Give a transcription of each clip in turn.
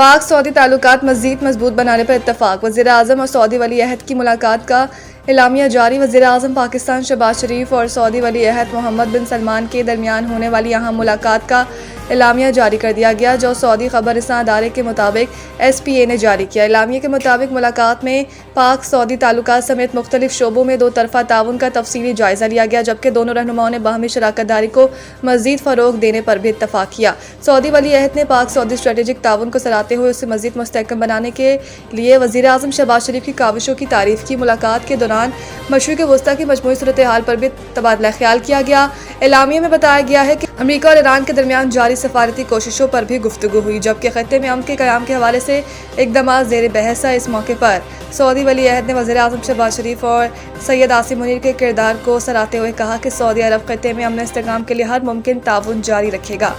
पाक सऊदी ताल्लुकात मज़ीद मजबूत बनाने पर इत्तफाक। वज़ीर-ए-आज़म और सऊदी वली अहद की मुलाकात का एलामिया जारी। वज़ीर-ए-आज़म पाकिस्तान शहबाज शरीफ और सऊदी वली अहद मोहम्मद बिन सलमान के दरमियान होने वाली अहम मुलाकात का एलामिया जारी कर दिया गया, जो सऊदी खबरसां अदारे के मुताबिक SPA ने जारी किया। एलामिया के मुताबिक मुलाकात में पाक सऊदी ताल्लुकात समेत मुख्तलिफ शोबों में दो तरफ़ा ताउन का तफसीली जायज़ा लिया गया, जबकि दोनों रहनुमाओं ने बाहमी शराकत दारी को मज़ीद फ़रोग़ देने पर भी इत्तफाक किया। सऊदी वली अहद ने पाक सऊदी स्ट्रेटेजिक ताउन को सराहते हुए उसे मज़ीद मुस्तहकम बनाने के लिए वज़ीर-ए-आज़म शहबाज शरीफ की काविशों की तारीफ़ की। मुलाकात के दौरान मशरिक़ वस्ता की मजमूई सूरत हाल पर भी तबादला ख्याल किया गया। एलामिया में बताया गया है कि अमरीका और ईरान के दरमियान जारी सफारती कोशिशों पर भी गुफ्तगू हुई, जबकि खत्ते में अमन के क़याम के हवाले से इक़दामात ज़ेर बहस है। इस मौके पर सऊदी वली अहद ने वज़ीर-ए-आज़म शहबाज शरीफ और सैयद आसिम मुनीर के किरदार को सराहते हुए कहा कि सऊदी अरब खत्ते में अमन इस्तेहकाम के लिए हर मुमकिन ताउन जारी रखेगा।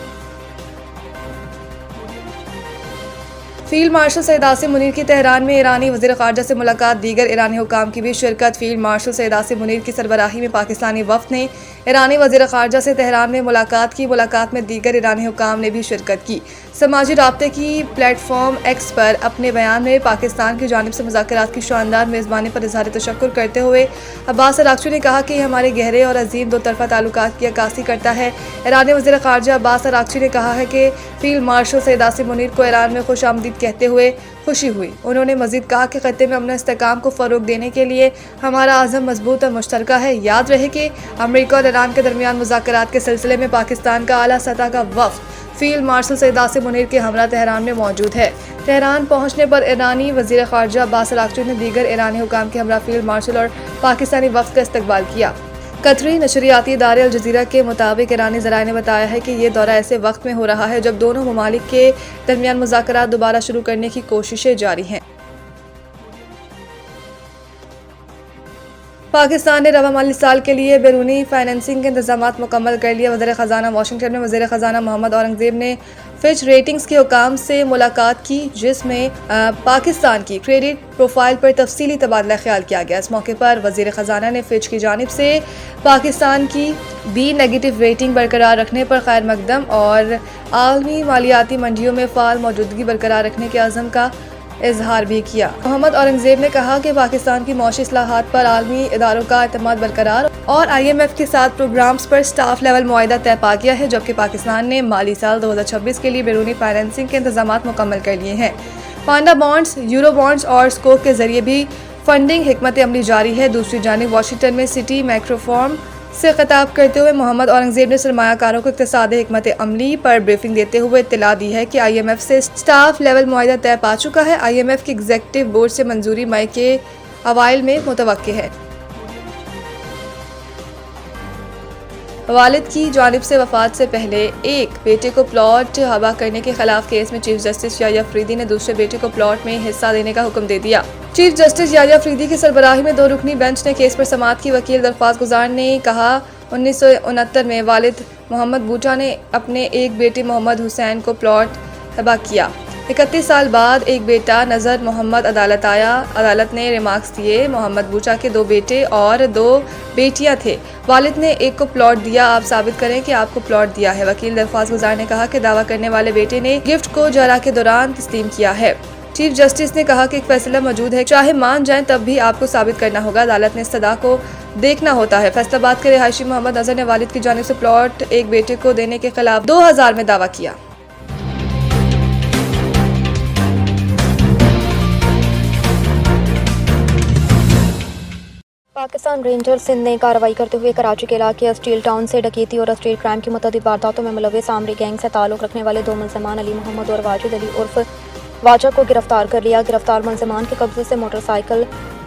फील्ड मार्शल सैयद आसिम मुनीर की तेहरान में ईरानी वज़ीर ख़ारजा से मुलाकात। दीगर ईरानी हुकाम की भी शिरकत। फील्ड मार्शल सैयद आसिम मुनीर की सरबराही में पाकिस्तानी वफ़द ने ईरानी वज़ीर ख़ारजा से तेहरान में मुलाकात की। मुलाकात में दीगर ईरानी हुकाम ने भी शिरकत की। समाजी राब्ते की प्लेटफॉर्म X पर अपने बयान में पाकिस्तान की जानिब से मुज़ाकरात की शानदार मेज़बानी पर इज़हार तशक्कुर करते हुए अब्बास अराग़ची ने कहा कि यह हमारे गहरे और अजीम दो तरफ़ा ताल्लुकात की अक्कासी करता है। ईरानी वज़ीर ख़ारजा अब्बास अराग़ची ने कहा है कि फील्ड मार्शल सैयद आसिम मुनीर को ईरान में खुश आमदीद कहते हुए खुशी हुई। उन्होंने मज़ीद कहा कि खत्ते में अमन इस्तेहकाम को फ़रोग़ देने के लिए हमारा आज़म मजबूत और मुश्तरका है। याद रहे कि अमरीका और ईरान के दरमियान मुज़ाकरात के सिलसिले में पाकिस्तान का आला सतह का वफ़द फील्ड मार्शल सैयद आसिम मुनीर के हमरा तेहरान में मौजूद है। तेहरान पहुँचने पर ईरानी वज़ीर ख़ारजा अब्बास अराग़ची ने दीगर ईरानी हुकाम के हमरा फील्ड मार्शल और पाकिस्तानी वफ़द का इस्तकबाल किया। कतरी नशरियाती इदारे अल जज़ीरा के मुताबिक ईरानी ज़राए ने बताया है कि ये दौरा ऐसे वक्त में हो रहा है जब दोनों ममालिक के दरमियान मुज़ाकरात दोबारा शुरू करने की कोशिशें जारी हैं। पाकिस्तान ने रवा माली साल के लिए बैरूनी फाइनेंसिंग के इंतजामात मुकम्मल कर लिया। वज़ीर ख़ज़ाना वाशिंगटन में वज़ीर ख़ज़ाना मोहम्मद औरंगज़ेब ने फिच रेटिंग्स के हुकाम से मुलाकात की, जिसमें पाकिस्तान की क्रेडिट प्रोफाइल पर तफसीली तबादला ख्याल किया गया। इस मौके पर वज़ीर ख़ज़ाना ने फिच की जानिब से पाकिस्तान की B नेगेटिव रेटिंग बरकरार रखने पर खैर मकदम और आलमी मालियाती मंडियों में फ़ाल मौजूदगी बरकरार रखने के अज़म का इजहार भी किया। मोहम्मद औरंगज़ेब ने कहा कि पाकिस्तान की मौशी इस्लाहात पर आलमी इदारों का एतमाद बरकरार और IMF के साथ प्रोग्राम्स पर स्टाफ लेवल मुआहिदा तय पा गया है, जबकि पाकिस्तान ने माली साल 2026 के लिए बैरूनी फाइनेंसिंग के इंतजामात मुकम्मल कर लिए हैं। पांडा बॉन्ड्स, यूरो बॉन्ड्स और स्कोप के जरिए भी फंडिंग हिकमत अमली जारी है। दूसरी जानिब वाशिंगटन में सिटी माइक्रोफॉर्म से खिताब करते हुए मोहम्मद औरंगज़ेब ने सरमायाकारों को इक़्तिसादी हिकमत अमली पर ब्रीफिंग देते हुए इत्तला दी है कि IMF से स्टाफ लेवल मुआहिदा तय पा चुका है। IMF की एग्जीक्यूटिव बोर्ड से मंजूरी मई के अवाइल में मुतवक्किल है। वालिद की जानिब से वफात से पहले एक बेटे को प्लॉट हबा करने के खिलाफ केस में चीफ जस्टिस याह्या अफरीदी ने दूसरे बेटे को प्लॉट में हिस्सा देने का हुक्म दे दिया। चीफ जस्टिस याह्या अफरीदी की सरबराही में 2 रुकनी बेंच ने केस पर समाअत की। वकील दरख्वास्त गुजार ने कहा 1969 में वालिद मोहम्मद बूटा ने अपने एक बेटे मोहम्मद हुसैन को प्लॉट हबा किया। 31 साल बाद एक बेटा नज़र मोहम्मद अदालत आया। अदालत ने रिमार्क्स दिए। मोहम्मद बूटा के 2 बेटे और 2 बेटियां थे। वालिद ने एक को प्लॉट दिया, आप साबित करें कि आपको प्लॉट दिया है। वकील दरख्वास्त गुजार ने कहा कि दावा करने वाले बेटे ने गिफ्ट को जरा के दौरान तस्लीम किया है। चीफ जस्टिस ने कहा कि एक फैसला मौजूद है, चाहे मान जाएं तब भी आपको साबित करना होगा। अदालत ने सदा को देखना होता है। फैसलाबाद के रिहायशी मोहम्मद नजर ने वालिद की जानिब से प्लॉट एक बेटे को देने के खिलाफ 2000 में दावा किया। पाकिस्तान रेंजर्स सिंध ने कार्रवाई करते हुए कराची के इलाके स्टील टाउन से डकैती और स्ट्रीट क्राइम की मुतअद्दिद वारदातों में मुलव्विस आमरी गैंग से ताल्लुक़ रखने वाले 2 मुल्ज़िमान अली मोहम्मद और वाजिद अली उर्फ वाजा को गिरफ्तार कर लिया। गिरफ्तार मुल्ज़िमान के कब्जे से मोटरसाइकिल,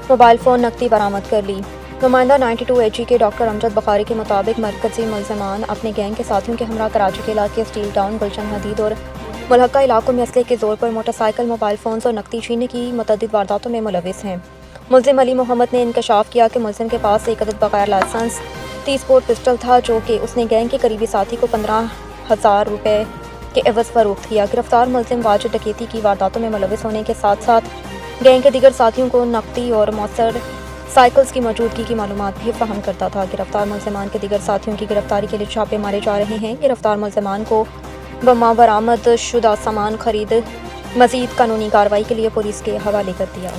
मोबाइल फ़ोन, नकदी बरामद कर ली। नुमाइंदा 92 AG के डॉक्टर अमजद बुखारी के मुताबिक मरकजी मुल्ज़िमान अपने गैंग के साथियों के हमरा कराची के इलाके स्टील टाउन, गुलशन हदीद और मुलहक्का इलाकों में असले के जोर पर मोटरसाइकिल, मोबाइल फ़ोन्स और नकदी छीनने की मुतअद्दिद वारदातों में मुलव्विस हैं। मुल्ज़िम अली मोहम्मद ने इंकशाफ किया कि मुल्ज़िम के पास एक अदद बगैर लाइसेंस 30 बोर पिस्टल था, जो कि उसने गैंग के करीबी साथी को 15,000 रुपये के एवज़ फ़रोख्त किया। गिरफ्तार मुल्ज़िम वाजिद डकैती की वारदातों में मुलव्विस होने के साथ साथ गैंग के दीगर साथियों को नकदी और मौसर साइकिल्स की मौजूदगी की मालूमात भी फराहम करता था। गिरफ्तार मुल्ज़िमान के दीगर साथियों की गिरफ्तारी के लिए छापे मारे जा रहे हैं। गिरफ्तार मुल्ज़िमान को बमा बरामद शुदा सामान खरीद मज़ीद कानूनी कार्रवाई के लिए पुलिस के हवाले कर दिया।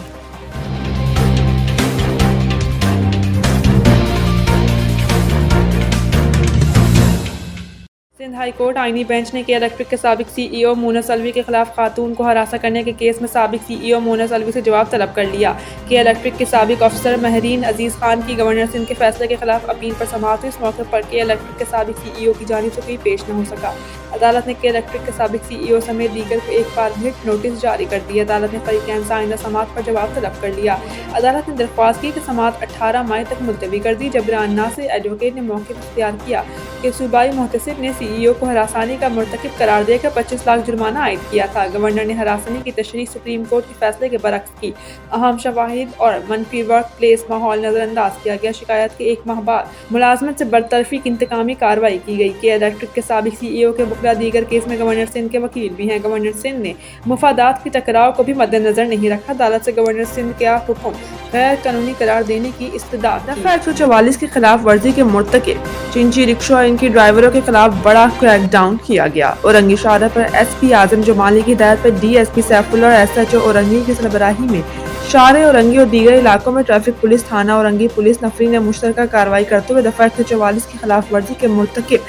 सिंध हाई कोर्ट आईनी बेंच ने के इलेक्ट्रिक के साबिक सीईओ मोनस अलवी के खिलाफ खातून को हरासा करने के केस में साबिक सीईओ मोनस अलवी से जवाब तलब कर लिया। के इलेक्ट्रिक के साबिक अफसर महरीन अजीज खान की गवर्नर सिंध के फैसले के खिलाफ अपील पर समाअत हुई। इस मौके पर के इलेक्ट्रिक के साबिक सीईओ की जानिब से कोई पेश न हो सका। अदालत ने के इलेक्ट्रिक के साबिक सीईओ समेत दीगर को एक बार हिट नोटिस जारी कर दिया। अदालत ने फरीकैन से आइंदा समाअत पर जवाब तलब कर लिया। अदालत ने दरख्वास्त की कि समाअत 18 मई तक मुलतवी कर दी। जबरान नासिर एडवोकेट ने मौके पर इख्तियार किया कि सूबाई मुहतसिब ने सीईओ को हरासानी का मुर्तकिब करार देकर 25 लाख जुर्माना आयद किया था। गवर्नर ने हरासानी की तशरीह सुप्रीम कोर्ट के फैसले के बरक्स की। अहम शवाहिद और मनफी वर्क प्लेस माहौल नजरअंदाज किया गया। शिकायत के एक माह बाद मुलाजमत से बरतरफी की इंतकामी कार्रवाई की गई। के इलेक्ट्रिक के साबिक सीईओ के बुकला दीगर केस में गवर्नर सिंध के वकील भी हैं। गवर्नर सिंध ने मुफादात की टकराव को भी मद्देनजर नहीं रखा। अदालत से गवर्नर सिंध का हुक्म गैर कानूनी करार देने की इस्तदा। दफा 144 की खिलाफ वर्जी के मुर्तकिब चिंची रिक्शा और इनकी ड्राइवरों के खिलाफ बड़ा क्रैकडाउन किया गया। औरंगी शाहरा पर एसपी आजम जमाली की हिदायत पर डीएसपी सैफुल्लाह और एसएचओ औरंगी की सरबराही में शाहरे औरंगी और दीगर इलाकों में ट्रैफिक पुलिस थाना औरंगी पुलिस नफरी ने मुश्तरका कार्रवाई करते हुए दफा 144 की खिलाफ वर्जी के मुर्तकिब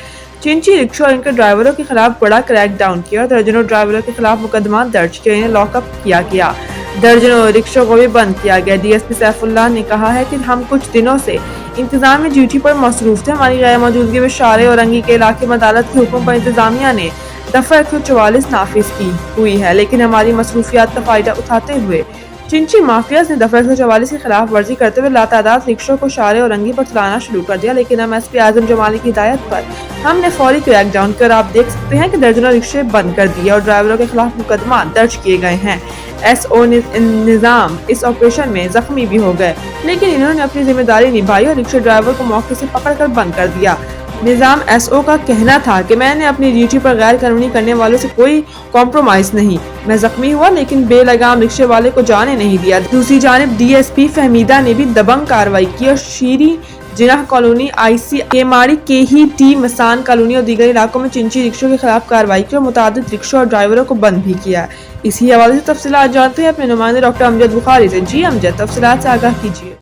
चिंची रिक्शा और इनके ड्राइवरों के खिलाफ बड़ा क्रैकडाउन किया। दर्जनों ड्राइवरों के खिलाफ मुकदमा दर्ज किया, इन्हें लॉकअप किया गया। दर्जनों रिक्शों को भी बंद किया गया। डीएसपी सैफुल्लाह ने कहा है कि हम कुछ दिनों से इंतजामी ड्यूटी पर मसरूफ थे। हमारी गैर मौजूदगी में शाहरे औरंगी के इलाके में अदालत के हुक्म पर इंतजामिया ने दफा 144 नाफिज की हुई है, लेकिन हमारी मसरूफियात का फायदा उठाते हुए चिंची माफियाज ने दफा 144 के खिलाफ वर्जी करते हुए लातादाद रिक्शों को शाहरे औरंगी पर चलाना शुरू कर दिया। लेकिन हम एसपी आजम जमाली की हिदायत पर हमने फौरी क्रैकडाउन कर आप देख सकते हैं कि दर्जनों रिक्शे बंद कर दिए और ड्राइवरों के खिलाफ मुकदमा दर्ज किए गए हैं। एसओ निजाम इस ऑपरेशन में जख्मी भी हो गए, लेकिन इन्होंने अपनी जिम्मेदारी निभाई और रिक्शा ड्राइवर को मौके से पकड़कर बंद कर दिया। निजाम एसओ का कहना था कि मैंने अपनी ड्यूटी पर गैर कानूनी करने वालों से कोई कॉम्प्रोमाइज नहीं। मैं जख्मी हुआ लेकिन बेलगाम रिक्शे वाले को जाने नहीं दिया। दूसरी जानिब डीएसपी फहमीदा ने भी दबंग कार्रवाई की और शीरी जिनाह कॉलोनी आईसी केमाड़ी केही टी मसान कॉलोनी और दीगर इलाकों में चिंची रिक्शों के खिलाफ कार्रवाई की और मुतादिद रिक्शा और ड्राइवरों को बंद भी किया। इसी हवाले से तफसीलात जानते हैं अपने नुमाइंदे डॉक्टर अमजद बुखारी से। जी अमजद, तफसीलात से आगाह कीजिए।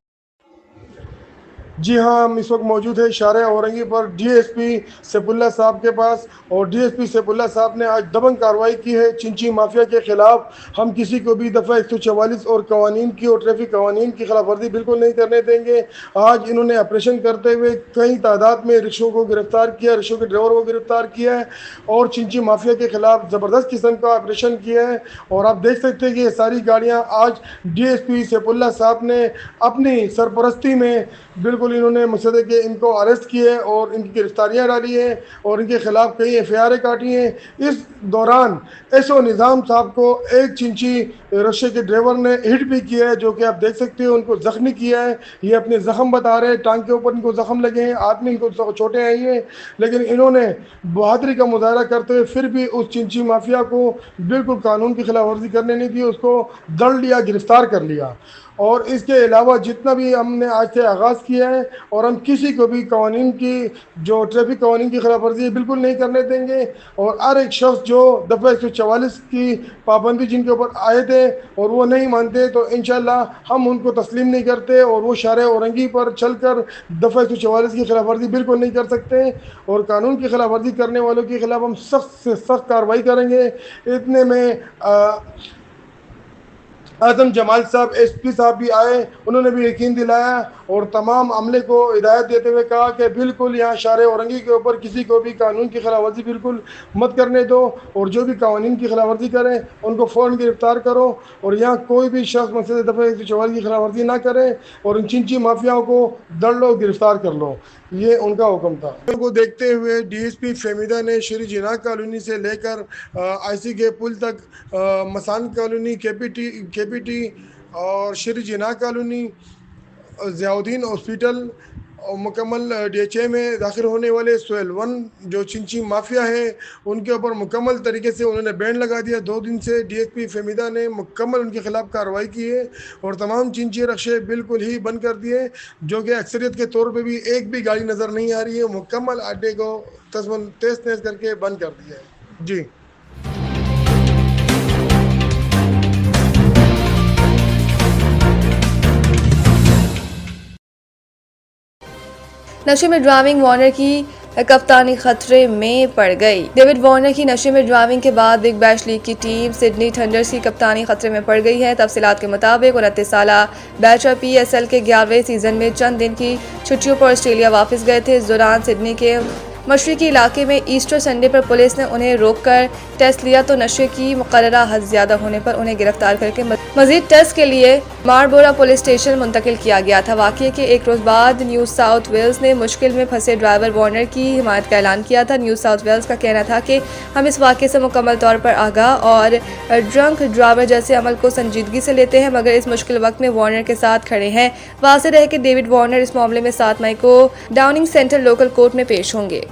जी हाँ, हम इस वक्त मौजूद है शाहरे औरंगी पर डीएसपी सैफुल्लाह साहब के पास और डीएसपी सैफुल्लाह साहब ने आज दबंग कार्रवाई की है चिंची माफिया के खिलाफ। हम किसी को भी दफ़ा 144 और कवानीन की और ट्रैफिक कवानीन की खिलाफ वर्जी बिल्कुल नहीं करने देंगे। आज इन्होंने ऑपरेशन करते हुए कई तादाद में रिक्शों को गिरफ्तार किया, रिक्शों के ड्राइवर को गिरफ्तार किया है और चिंची माफिया के खिलाफ ज़बरदस्त किस्म का ऑपरेशन किया है। और आप देख सकते हैं कि ये सारी गाड़ियाँ आज डीएसपी सैफुल्लाह साहब ने अपनी सरपरस्ती में बिल्कुल इन्होंने मकसद है कि इनको अरेस्ट किए और इनकी गिरफ्तारियाँ डाली हैं और इनके खिलाफ कई एफआईआर काटी हैं। इस दौरान एसओ निज़ाम साहब को एक चिंची रिक्शे के ड्राइवर ने हिट भी किया है, जो कि आप देख सकते हो उनको ज़ख्मी किया है। ये अपने ज़ख्म बता रहे हैं, टांग के ऊपर इनको ज़ख्म लगे हैं, हाथ में इनको चोटें आई हैं, लेकिन इन्होंने बहादुरी का मुजाहरा करते हुए फिर भी उस चिंची माफिया को बिल्कुल कानून की खिलाफ वर्जी करने नहीं दी, उसको दड़ लिया, गिरफ्तार कर लिया। और इसके अलावा जितना भी हमने आज से आगाज़ किया है और हम किसी को भी कवानीन की जो ट्रैफिक कवानीन की खिलाफ वर्जी बिल्कुल नहीं करने देंगे। और हर एक शख्स जो दफ़ा 144 की पाबंदी जिनके ऊपर आए थे और वो नहीं मानते तो इंशाल्लाह हम उनको तस्लीम नहीं करते और वो शाहरे औरंगी पर चल कर दफ़ा 144 की खिलाफ वर्जी बिल्कुल नहीं कर सकते और कानून की खिलाफ वर्जी करने वालों के खिलाफ हम सख्त से सख्त कार्रवाई करेंगे। इतने में आजम जमाल साहब एसपी साहब भी आए, उन्होंने भी यकीन दिलाया और तमाम अमले को हिदायत देते हुए कहा कि बिल्कुल यहाँ शाहरे औरंगी के ऊपर किसी को भी कानून की खिलाफ वर्जी बिल्कुल मत करने दो और जो भी कानून की खिलाफ वर्जी करें उनको फ़ौरन गिरफ्तार करो और यहाँ कोई भी शख्स मकसद दफ़ा 144 की खिलाफ वर्जी ना करे और इन चिंची माफियाओं को दड़ लो, गिरफ्तार कर लो। ये उनका हुक्म था। को देखते हुए डीएसपी फहमीदा ने श्री जिनाह कॉलोनी से लेकर आईसी के पुल तक मसान कॉलोनी केपीटी और श्री जिनाह कॉलोनी ज़ियाउद्दीन हॉस्पिटल और मुकम्मल डीएचए में दाखिल होने वाले सोहेल 1 जो चिंची माफिया है उनके ऊपर मुकम्मल तरीके से उन्होंने बैन लगा दिया। 2 दिन से डीएसपी फहमीदा ने मुकम्मल उनके खिलाफ कार्रवाई की है और तमाम चिंची रक्शे बिल्कुल ही बंद कर दिए, जो कि अक्सरियत के तौर पे भी एक भी गाड़ी नज़र नहीं आ रही है। मुकम्मल अड्डे को तेज करके बंद कर दिया है। जी। नशे में ड्राइविंग वार्नर की कप्तानी खतरे में पड़ गई। डेविड वार्नर की नशे में ड्राइविंग के बाद बिग बैश लीग की टीम सिडनी थंडर्स की कप्तानी खतरे में पड़ गई है। तफसीलात के मुताबिक 29 साला बैचर PSL के 11वें सीजन में चंद दिन की छुट्टियों पर ऑस्ट्रेलिया वापस गए थे। इस दौरान सिडनी के मशरकी इलाके में ईस्टर संडे पर पुलिस ने उन्हें रोककर टेस्ट लिया तो नशे की मुकर्ररा हद ज्यादा होने पर उन्हें गिरफ्तार करके मजीद टेस्ट के लिए मारबोरा पुलिस स्टेशन मुंतकिल किया गया था। वाक़ये के एक रोज बाद न्यू साउथ वेल्स ने मुश्किल में फंसे ड्राइवर वार्नर की हिमायत का ऐलान किया था। न्यू साउथ वेल्स का कहना था कि हम इस वाक़ये से मुकम्मल तौर पर आगाह और ड्रंक ड्राइवर जैसे अमल को संजीदगी से लेते हैं, मगर इस मुश्किल वक्त में वार्नर के साथ खड़े हैं। वाज़ेह रहे कि डेविड वार्नर इस मामले में 7 मई को डाउनिंग सेंटर लोकल कोर्ट में पेश होंगे।